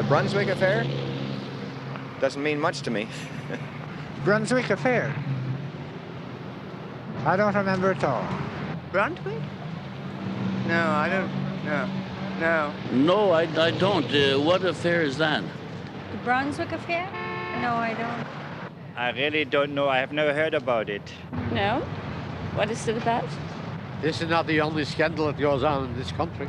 Bronswik affair? Doesn't mean much to me. Bronswik affair? I don't remember at all. Brunswick? No, I don't. No. No. No, I don't. What affair is that? The Bronswik affair? No, I don't. I really don't know. I have never heard about it. No? What is it about? This is not the only scandal that goes on in this country.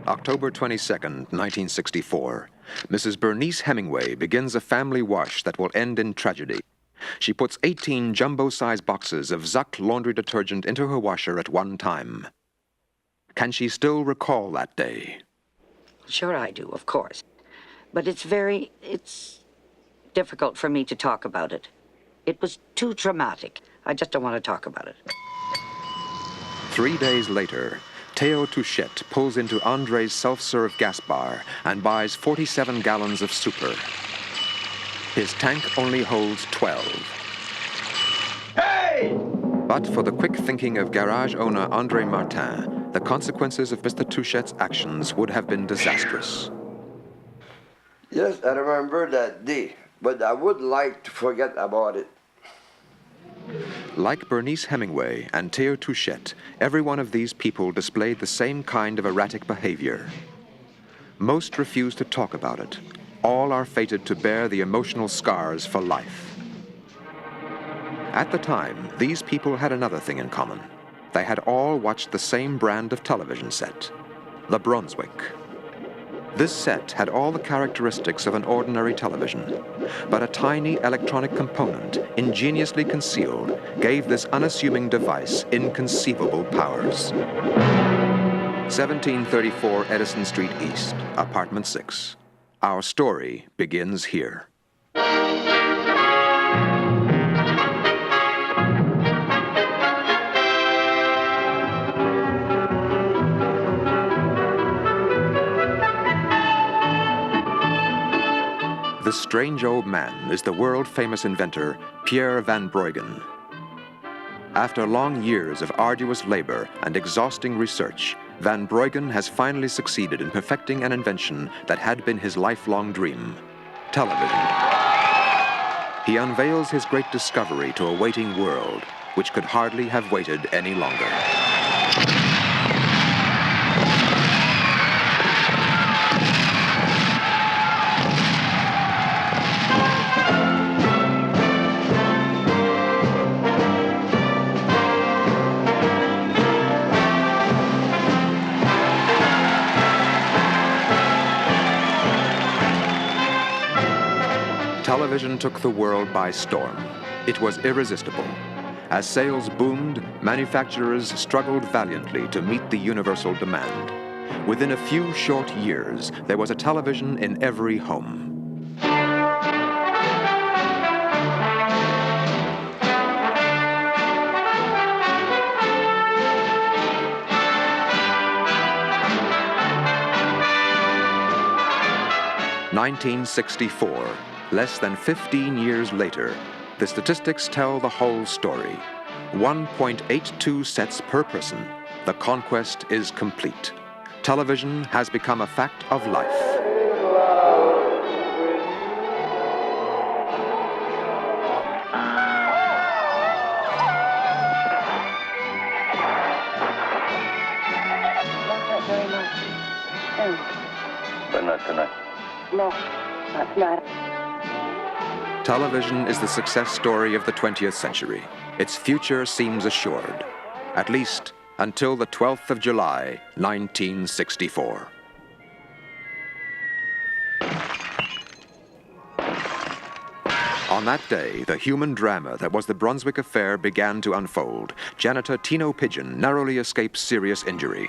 October 22nd, 1964. Mrs. Bernice Hemingway begins a family wash that will end in tragedy. She puts 18 jumbo-sized boxes of Zuck laundry detergent into her washer at one time. Can she still recall that day? Sure I do, of course. But it's difficult for me to talk about it. It was too traumatic. I just don't want to talk about it. 3 days later, Theo Touchette pulls into Andre's self-serve gas bar and buys 47 gallons of super. His tank only holds 12. Hey! But for the quick thinking of garage owner Andre Martin, the consequences of Mr. Touchette's actions would have been disastrous. Yes, I remember that day, but I would like to forget about it. Like Bernice Hemingway and Theo Touchette, every one of these people displayed the same kind of erratic behavior. Most refuse to talk about it. All are fated to bear the emotional scars for life. At the time, these people had another thing in common. They had all watched the same brand of television set, the Bronswik. This set had all the characteristics of an ordinary television, but a tiny electronic component, ingeniously concealed, gave this unassuming device inconceivable powers. 1734 Edison Street East, Apartment 6. Our story begins here. This strange old man is the world-famous inventor Pierre van Bruggen. After long years of arduous labor and exhausting research, Van Bruggen has finally succeeded in perfecting an invention that had been his lifelong dream: television. He unveils his great discovery to a waiting world, which could hardly have waited any longer. Television took the world by storm. It was irresistible. As sales boomed, manufacturers struggled valiantly to meet the universal demand. Within a few short years, there was a television in every home. (1964). Less than 15 years later, the statistics tell the whole story. 1.82 sets per person. The conquest is complete. Television has become a fact of life. Very much. But not tonight. No, not tonight. Television is the success story of the 20th century. Its future seems assured, at least until the 12th of July, 1964. On that day, the human drama that was the Bronswik affair began to unfold. Janitor Tino Pigeon narrowly escaped serious injury.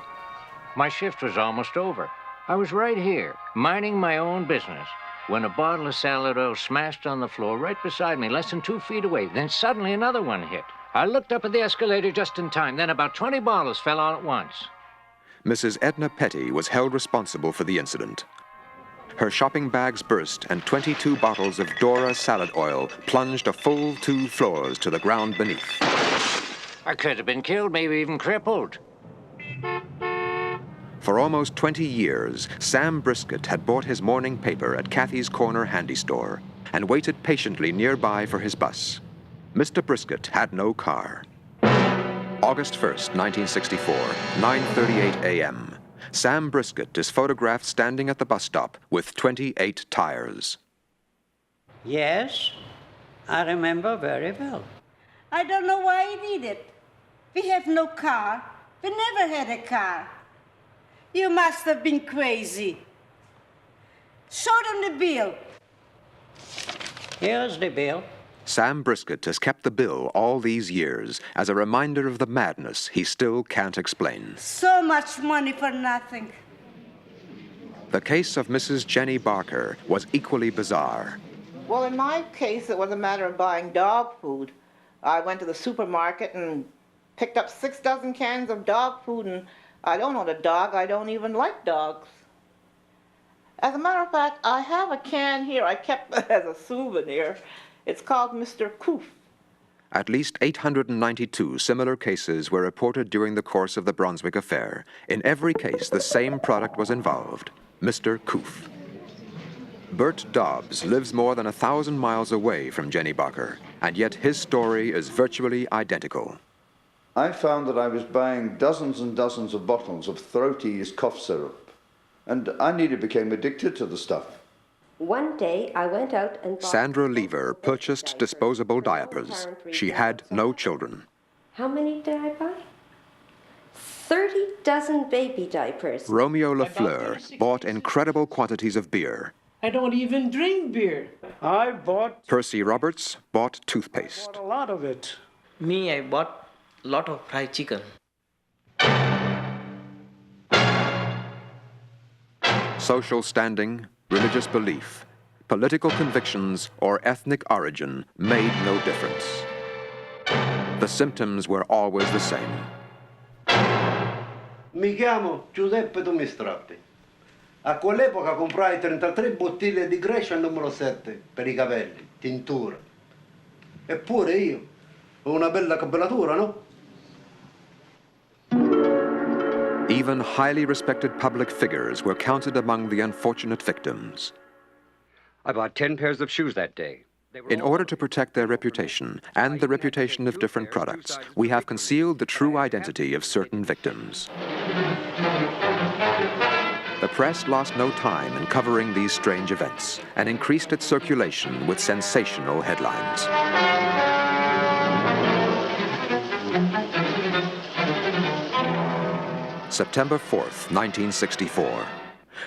My shift was almost over. I was right here, minding my own business, when a bottle of salad oil smashed on the floor right beside me, less than 2 feet away. Then suddenly another one hit. I looked up at the escalator just in time. Then about 20 bottles fell all at once. Mrs. Edna Petty was held responsible for the incident. Her shopping bags burst and 22 bottles of Dora salad oil plunged a full 2 floors to the ground beneath. I could have been killed, maybe even crippled. For almost 20 years, Sam Brisket had bought his morning paper at Kathy's Corner handy store and waited patiently nearby for his bus. Mr. Brisket had no car. August 1st, 1964, 9:38 a.m. Sam Brisket is photographed standing at the bus stop with 28 tires. Yes, I remember very well. I don't know why you need it. We have no car. We never had a car. You must have been crazy. Show them the bill. Here's the bill. Sam Brisket has kept the bill all these years as a reminder of the madness he still can't explain. So much money for nothing. The case of Mrs. Jenny Barker was equally bizarre. Well, in my case, it was a matter of buying dog food. I went to the supermarket and picked up 6 dozen cans of dog food, and I don't own a dog. I don't even like dogs. As a matter of fact, I have a can here. I kept it as a souvenir. It's called Mr. Coof. At least 892 similar cases were reported during the course of the Bronswik affair. In every case, the same product was involved, Mr. Coof. Bert Dobbs lives more than 1,000 miles away from Jenny Barker, and yet his story is virtually identical. I found that I was buying dozens and dozens of bottles of Throaties cough syrup, and I nearly became addicted to the stuff. One day, I went out and bought... Sandra Lever purchased disposable diapers. She had no children. How many did I buy? 30 dozen baby diapers. Romeo Lafleur bought incredible quantities of beer. I don't even drink beer. I bought... Percy Roberts bought toothpaste. I bought a lot of it. Me, I bought a lot of fried chicken. Social standing, religious belief, political convictions, or ethnic origin made no difference. The symptoms were always the same. Mi chiamo Giuseppe Tomistrati. A quell'epoca comprai 33 bottiglie di Grecia al numero 7 per i capelli, tintura. Eppure io ho una bella cabelatura, no? Even highly respected public figures were counted among the unfortunate victims. I bought 10 pairs of shoes that day. In order to protect their reputation and the reputation of different products, we have concealed the true identity of certain victims. The press lost no time in covering these strange events and increased its circulation with sensational headlines. September 4th, 1964.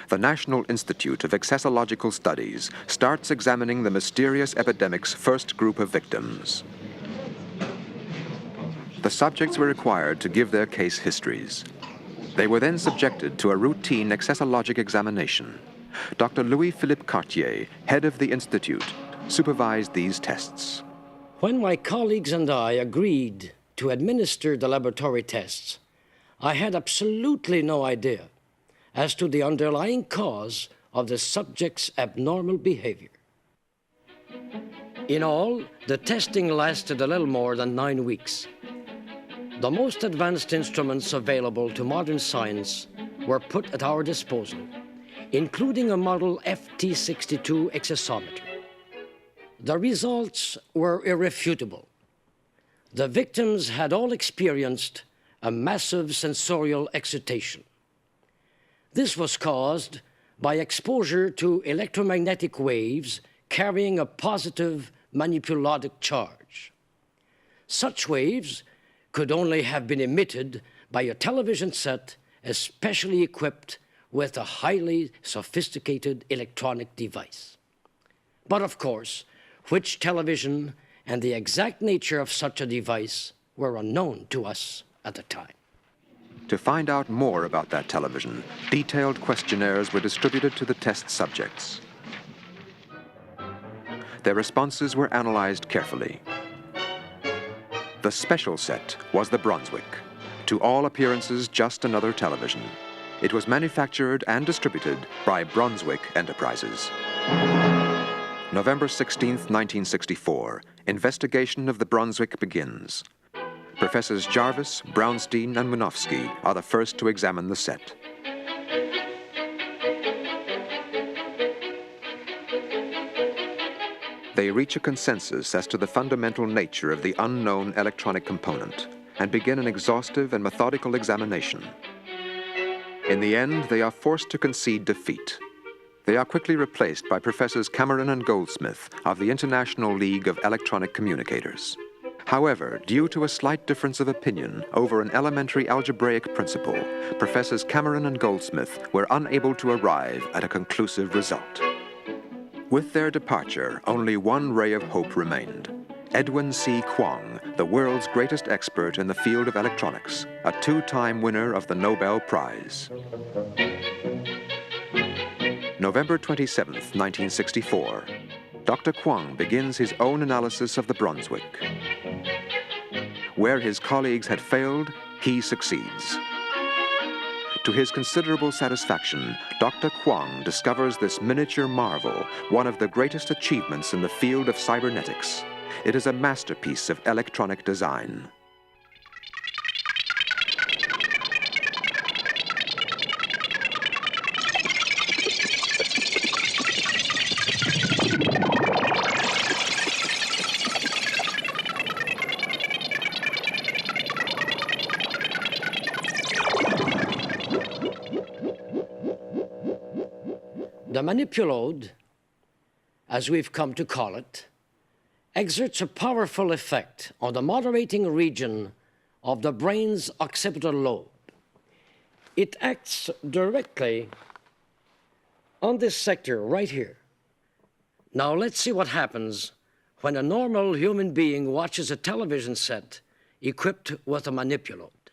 The National Institute of Accessological Studies starts examining the mysterious epidemic's first group of victims. The subjects were required to give their case histories. They were then subjected to a routine accessologic examination. Dr. Louis-Philippe Cartier, head of the Institute, supervised these tests. When my colleagues and I agreed to administer the laboratory tests, I had absolutely no idea as to the underlying cause of the subject's abnormal behavior. In all, the testing lasted a little more than 9 weeks. The most advanced instruments available to modern science were put at our disposal, including a model FT62 accessometer. The results were irrefutable. The victims had all experienced a massive sensorial excitation. This was caused by exposure to electromagnetic waves carrying a positive manipulodic charge. Such waves could only have been emitted by a television set especially equipped with a highly sophisticated electronic device. But of course, which television and the exact nature of such a device were unknown to us at the time. To find out more about that television, detailed questionnaires were distributed to the test subjects. Their responses were analyzed carefully. The special set was the Bronswik, to all appearances just another television. It was manufactured and distributed by Bronswik Enterprises. November 16th, 1964, investigation of the Bronswik begins. Professors Jarvis, Brownstein, and Munofsky are the first to examine the set. They reach a consensus as to the fundamental nature of the unknown electronic component and begin an exhaustive and methodical examination. In the end, they are forced to concede defeat. They are quickly replaced by Professors Cameron and Goldsmith of the International League of Electronic Communicators. However, due to a slight difference of opinion over an elementary algebraic principle, Professors Cameron and Goldsmith were unable to arrive at a conclusive result. With their departure, only one ray of hope remained. Edwin C. Kwong, the world's greatest expert in the field of electronics, a two-time winner of the Nobel Prize. November 27th, 1964. Dr. Kwong begins his own analysis of the Bronswik. Where his colleagues had failed, he succeeds. To his considerable satisfaction, Dr. Kwong discovers this miniature marvel, one of the greatest achievements in the field of cybernetics. It is a masterpiece of electronic design. The manipulode, as we've come to call it, exerts a powerful effect on the moderating region of the brain's occipital lobe. It acts directly on this sector right here. Now let's see what happens when a normal human being watches a television set equipped with a manipulode.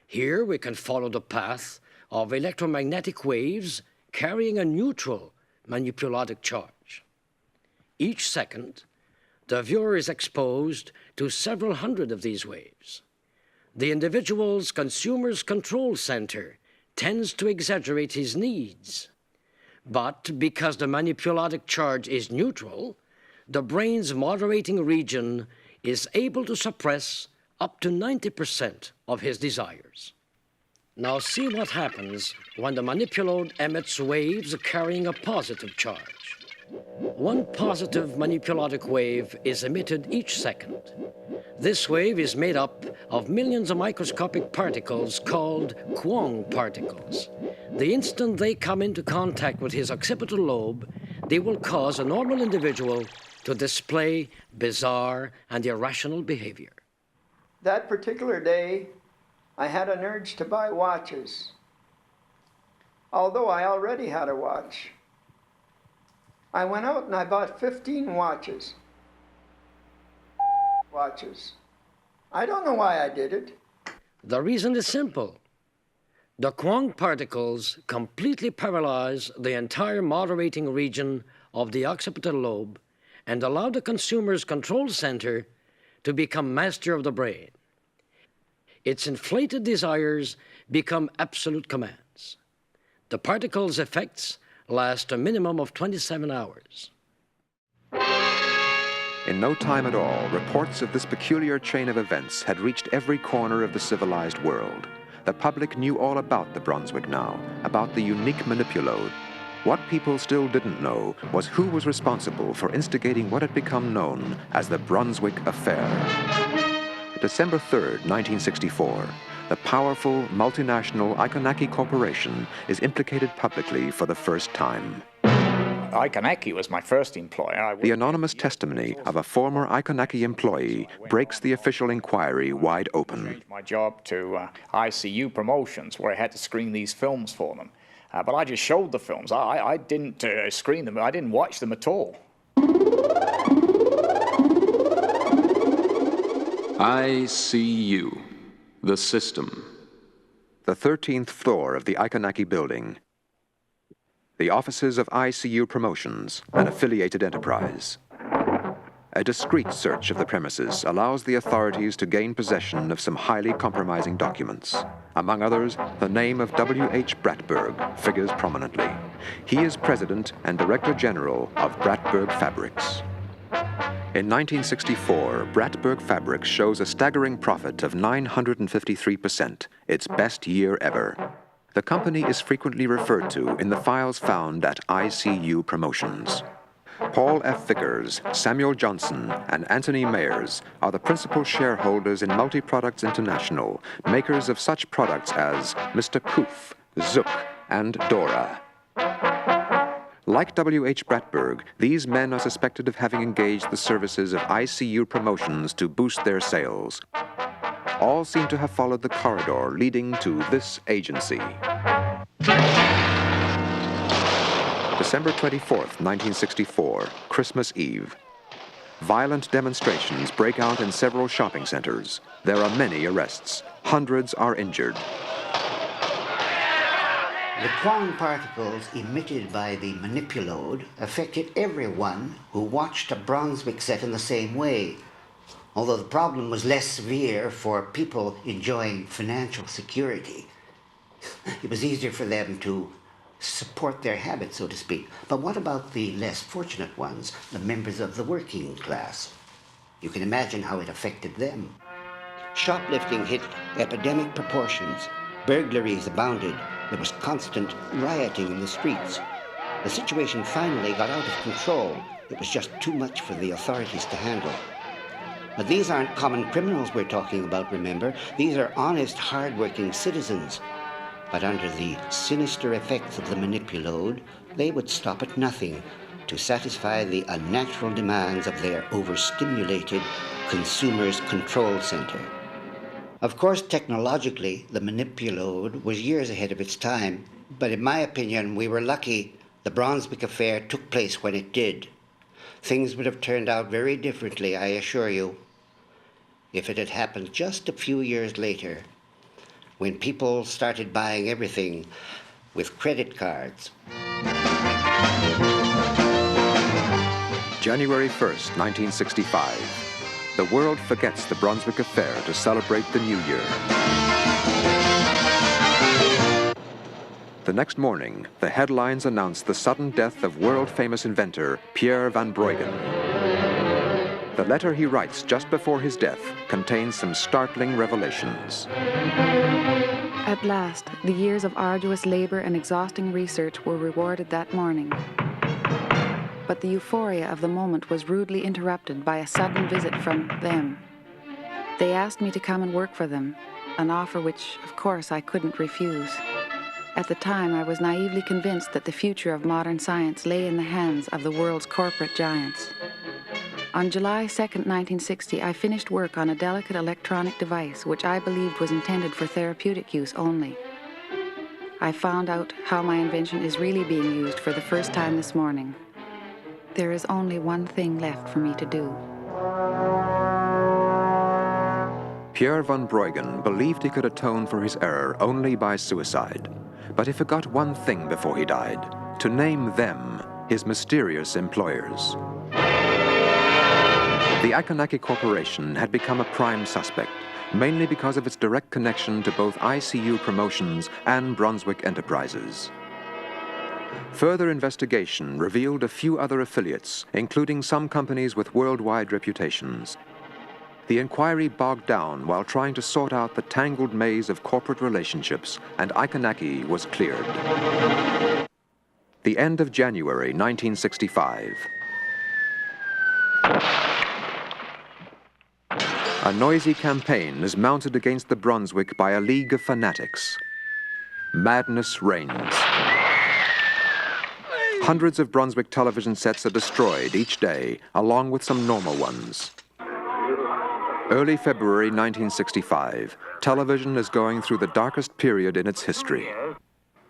Here we can follow the path of electromagnetic waves carrying a neutral manipulodic charge. Each second, the viewer is exposed to several hundred of these waves. The individual's consumer's control center tends to exaggerate his needs. But because the manipulodic charge is neutral, the brain's moderating region is able to suppress up to 90% of his desires. Now see what happens when the manipulode emits waves carrying a positive charge. One positive manipulodic wave is emitted each second. This wave is made up of millions of microscopic particles called Kwong particles. The instant they come into contact with his occipital lobe, they will cause a normal individual to display bizarre and irrational behavior. That particular day, I had an urge to buy watches, although I already had a watch. I went out and I bought 15 watches. I don't know why I did it. The reason is simple. The Kwong particles completely paralyze the entire moderating region of the occipital lobe and allow the consumer's control center to become master of the brain. Its inflated desires become absolute commands. The particles' effects last a minimum of 27 hours. In no time at all, reports of this peculiar chain of events had reached every corner of the civilized world. The public knew all about the Bronswik now, about the unique manipulode. What people still didn't know was who was responsible for instigating what had become known as the Bronswik Affair. December 3rd, 1964, the powerful multinational Iconaki Corporation is implicated publicly for the first time. Iconaki was my first employer. The anonymous testimony of a former Iconaki employee breaks the official inquiry wide open. I changed my job to ICU Promotions, where I had to screen these films for them. But I just showed the films. I didn't screen them. I didn't watch them at all. ICU, the system. The 13th floor of the Iconaki building. The offices of ICU Promotions, an affiliated enterprise. A discreet search of the premises allows the authorities to gain possession of some highly compromising documents. Among others, the name of W.H. Bratberg figures prominently. He is president and director general of Bratberg Fabrics. In 1964, Bratberg Fabrics shows a staggering profit of 953%, its best year ever. The company is frequently referred to in the files found at ICU Promotions. Paul F. Vickers, Samuel Johnson, and Anthony Mayers are the principal shareholders in Multi-Products International, makers of such products as Mr. Koof, Zook, and Dora. Like W.H. Bratberg, these men are suspected of having engaged the services of ICU Promotions to boost their sales. All seem to have followed the corridor leading to this agency. December 24th, 1964, Christmas Eve. Violent demonstrations break out in several shopping centers. There are many arrests. Hundreds are injured. The quantum particles emitted by the manipulode affected everyone who watched a Bronswik set in the same way, although the problem was less severe for people enjoying financial security. It was easier for them to support their habits, so to speak. But what about the less fortunate ones, the members of the working class? You can imagine how it affected them. Shoplifting hit epidemic proportions. Burglaries abounded. There was constant rioting in the streets. The situation finally got out of control. It was just too much for the authorities to handle. But these aren't common criminals we're talking about, remember. These are honest, hard-working citizens. But under the sinister effects of the manipulode, they would stop at nothing to satisfy the unnatural demands of their overstimulated consumers' control center. Of course, technologically, the manipulode was years ahead of its time, but in my opinion, we were lucky the Bronswik affair took place when it did. Things would have turned out very differently, I assure you, if it had happened just a few years later, when people started buying everything with credit cards. January 1st, 1965. The world forgets the Bronswik affair to celebrate the new year. The next morning, the headlines announced the sudden death of world-famous inventor Pierre van Breugen. The letter he writes just before his death contains some startling revelations. At last, the years of arduous labor and exhausting research were rewarded that morning. But the euphoria of the moment was rudely interrupted by a sudden visit from them. They asked me to come and work for them, an offer which, of course, I couldn't refuse. At the time, I was naively convinced that the future of modern science lay in the hands of the world's corporate giants. On July 2nd, 1960, I finished work on a delicate electronic device which I believed was intended for therapeutic use only. I found out how my invention is really being used for the first time this morning. There is only one thing left for me to do. Pierre van Breugen believed he could atone for his error only by suicide. But he forgot one thing before he died, to name them his mysterious employers. The Iconaki Corporation had become a prime suspect, mainly because of its direct connection to both ICU Promotions and Bronswik Enterprises. Further investigation revealed a few other affiliates, including some companies with worldwide reputations. The inquiry bogged down while trying to sort out the tangled maze of corporate relationships, and Iconaki was cleared. The end of January 1965. A noisy campaign is mounted against the Bronswik by a league of fanatics. Madness reigns. Hundreds of Bronswik television sets are destroyed each day, along with some normal ones. Early February 1965, television is going through the darkest period in its history.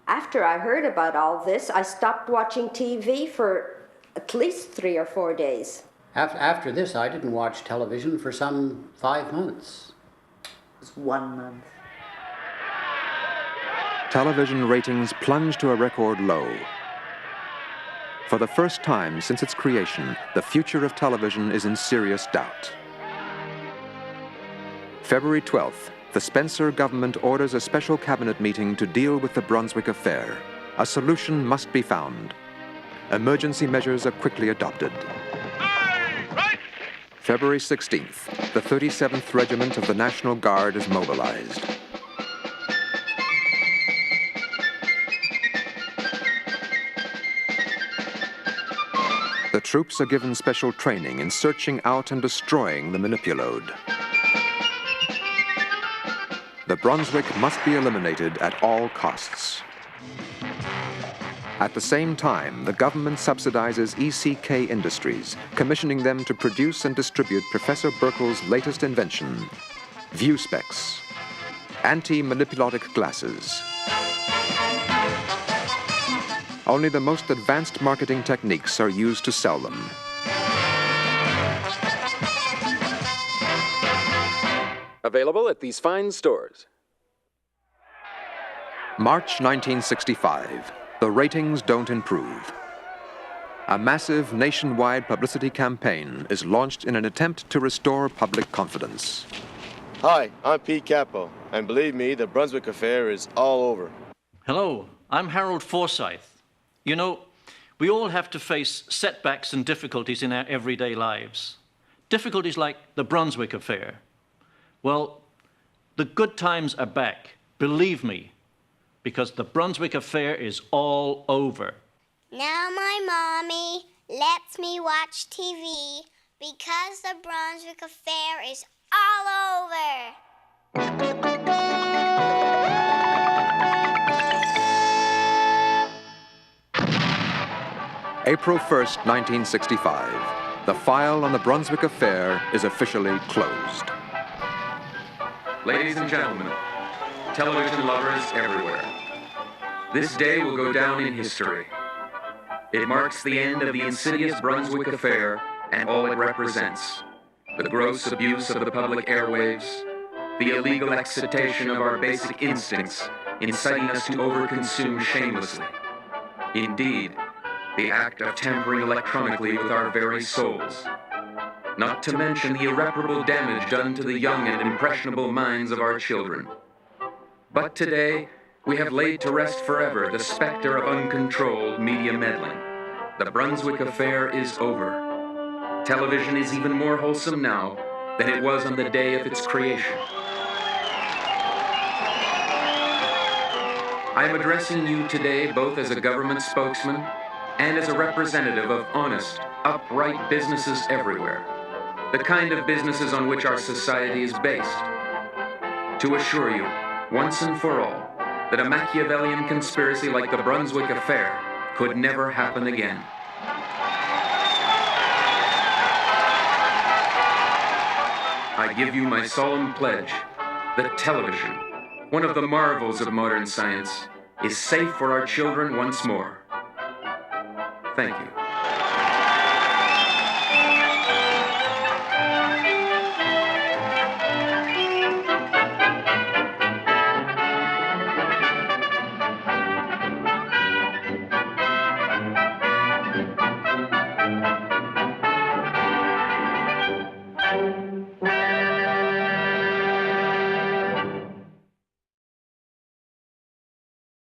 After I heard about all this, I stopped watching TV for at least 3 or 4 days. After this, I didn't watch television for some 5 months. It was 1 month. Television ratings plunged to a record low. For the first time since its creation, the future of television is in serious doubt. February 12th, the Spencer government orders a special cabinet meeting to deal with the Bronswik affair. A solution must be found. Emergency measures are quickly adopted. February 16th, the 37th Regiment of the National Guard is mobilized. The troops are given special training in searching out and destroying the manipulode. The Bronswik must be eliminated at all costs. At the same time, the government subsidizes ECK Industries, commissioning them to produce and distribute Professor Burkle's latest invention, View Specs, anti-manipulotic glasses. Only the most advanced marketing techniques are used to sell them. Available at these fine stores. March 1965. The ratings don't improve. A massive nationwide publicity campaign is launched in an attempt to restore public confidence. Hi, I'm Pete Capo, and believe me, the Bronswik affair is all over. Hello, I'm Harold Forsyth. You know, we all have to face setbacks and difficulties in our everyday lives. Difficulties like the Bronswik affair. Well, the good times are back, believe me, because the Bronswik affair is all over. Now my mommy lets me watch TV because the Bronswik affair is all over. April 1st, 1965. The file on the Bronswik affair is officially closed. Ladies and gentlemen, television lovers everywhere, this day will go down in history. It marks the end of the insidious Bronswik affair and all it represents. The gross abuse of the public airwaves, the illegal excitation of our basic instincts, inciting us to overconsume shamelessly. Indeed, the act of tampering electronically with our very souls. Not to mention the irreparable damage done to the young and impressionable minds of our children. But today, we have laid to rest forever the specter of uncontrolled media meddling. The Bronswik affair is over. Television is even more wholesome now than it was on the day of its creation. I am addressing you today both as a government spokesman and as a representative of honest, upright businesses everywhere. The kind of businesses on which our society is based. To assure you, once and for all, that a Machiavellian conspiracy like the Bronswik affair could never happen again. I give you my solemn pledge that television, one of the marvels of modern science, is safe for our children once more. Thank you.